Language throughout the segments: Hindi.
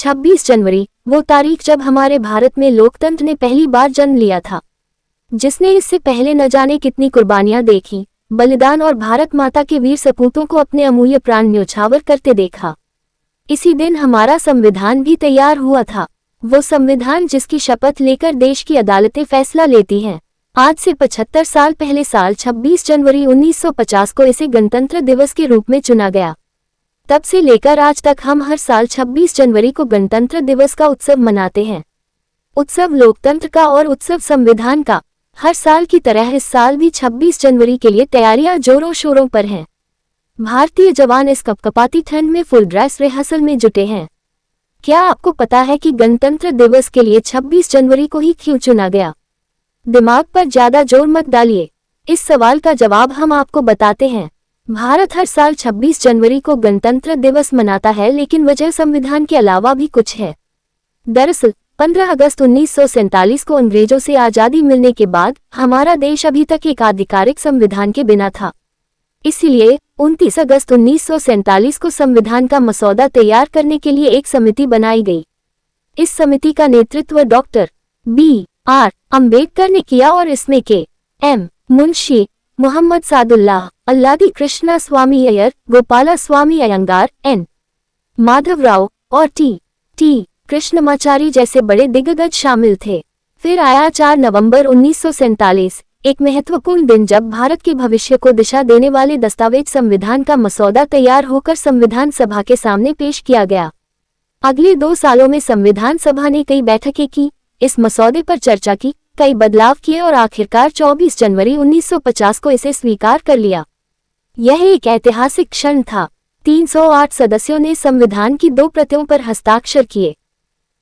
26 जनवरी वो तारीख जब हमारे भारत में लोकतंत्र ने पहली बार जन्म लिया था, जिसने इससे पहले न जाने कितनी कुर्बानियां देखी, बलिदान और भारत माता के वीर सपूतों को अपने अमूल्य प्राण न्योछावर करते देखा। इसी दिन हमारा संविधान भी तैयार हुआ था, वो संविधान जिसकी शपथ लेकर देश की अदालतें फैसला लेती हैं। आज से 75 साल पहले साल 26 जनवरी 1950 को इसे गणतंत्र दिवस के रूप में चुना गया। तब से लेकर आज तक हम हर साल 26 जनवरी को गणतंत्र दिवस का उत्सव मनाते हैं। उत्सव लोकतंत्र का और उत्सव संविधान का। हर साल की तरह इस साल भी 26 जनवरी के लिए तैयारियां जोरों शोरों पर हैं। भारतीय जवान इस कपकपाती ठंड में फुल ड्रेस रिहर्सल में जुटे हैं। क्या आपको पता है कि गणतंत्र दिवस के लिए 26 जनवरी को ही क्यों चुना गया? दिमाग पर ज्यादा जोर मत डालिए, इस सवाल का जवाब हम आपको बताते हैं। भारत हर साल 26 जनवरी को गणतंत्र दिवस मनाता है, लेकिन वजह संविधान के अलावा भी कुछ है। दरअसल 15 अगस्त 1947 को अंग्रेजों से आज़ादी मिलने के बाद हमारा देश अभी तक एक आधिकारिक संविधान के बिना था। इसलिए 29 अगस्त 1947 को संविधान का मसौदा तैयार करने के लिए एक समिति बनाई गई। इस समिति का नेतृत्व डॉक्टर B.R. अम्बेडकर ने किया और इसमें के.एम. मुंशी, मोहम्मद सादुल्लाह, अल्लादी कृष्णा स्वामी अय्यर, गोपाला स्वामी अयंगार, N. माधवराव और T. कृष्णमाचारी जैसे बड़े दिग्गज शामिल थे। फिर आया 4 नवंबर 1947, एक महत्वपूर्ण दिन जब भारत के भविष्य को दिशा देने वाले दस्तावेज संविधान का मसौदा तैयार होकर संविधान सभा के सामने पेश किया गया। अगले 2 सालों में संविधान सभा ने कई बैठकें की, इस मसौदे पर चर्चा की, कई बदलाव किए और आखिरकार 24 जनवरी 1950 को इसे स्वीकार कर लिया। यह एक ऐतिहासिक क्षण था। 308 सदस्यों ने संविधान की 2 प्रतियों पर हस्ताक्षर किए,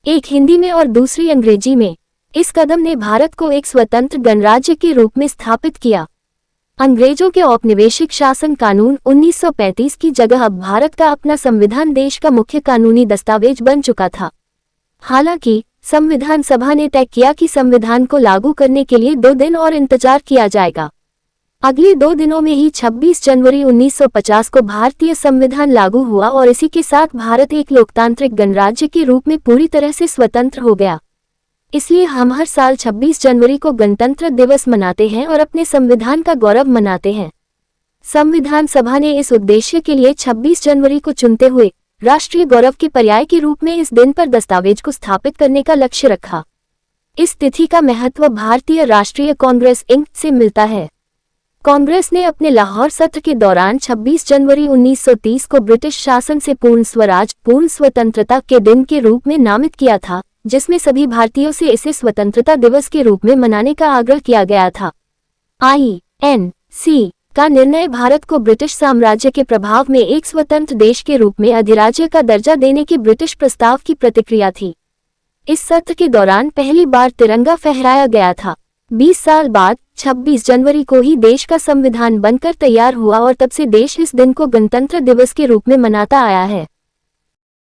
एक हिंदी में और दूसरी अंग्रेजी में। इस कदम ने भारत को एक स्वतंत्र गणराज्य के रूप में स्थापित किया। अंग्रेजों के औपनिवेशिक शासन कानून 1935 की जगह अब भारत का अपना संविधान देश का मुख्य कानूनी दस्तावेज बन चुका था। हालांकि संविधान सभा ने तय किया कि संविधान को लागू करने के लिए 2 दिन और इंतजार किया जाएगा। अगले 2 दिनों में ही 26 जनवरी 1950 को भारतीय संविधान लागू हुआ और इसी के साथ भारत एक लोकतांत्रिक गणराज्य के रूप में पूरी तरह से स्वतंत्र हो गया। इसलिए हम हर साल 26 जनवरी को गणतंत्र दिवस मनाते हैं और अपने संविधान का गौरव मनाते हैं। संविधान सभा ने इस उद्देश्य के लिए 26 जनवरी को चुनते हुए राष्ट्रीय गौरव के पर्याय के रूप में इस दिन पर दस्तावेज को स्थापित करने का लक्ष्य रखा। इस तिथि का महत्व भारतीय राष्ट्रीय कांग्रेस इंक से मिलता है। कांग्रेस ने अपने लाहौर सत्र के दौरान 26 जनवरी 1930 को ब्रिटिश शासन से पूर्ण स्वराज, पूर्ण स्वतंत्रता के दिन के रूप में नामित किया था, जिसमें सभी भारतीयों से इसे स्वतंत्रता दिवस के रूप में मनाने का आग्रह किया गया था। INC का निर्णय भारत को ब्रिटिश साम्राज्य के प्रभाव में एक स्वतंत्र देश के रूप में अधिराज्य का दर्जा देने के ब्रिटिश प्रस्ताव की प्रतिक्रिया थी। इस सत्र के दौरान पहली बार तिरंगा फहराया गया था। 20 साल बाद 26 जनवरी को ही देश का संविधान बनकर तैयार हुआ और तब से देश इस दिन को गणतंत्र दिवस के रूप में मनाता आया है।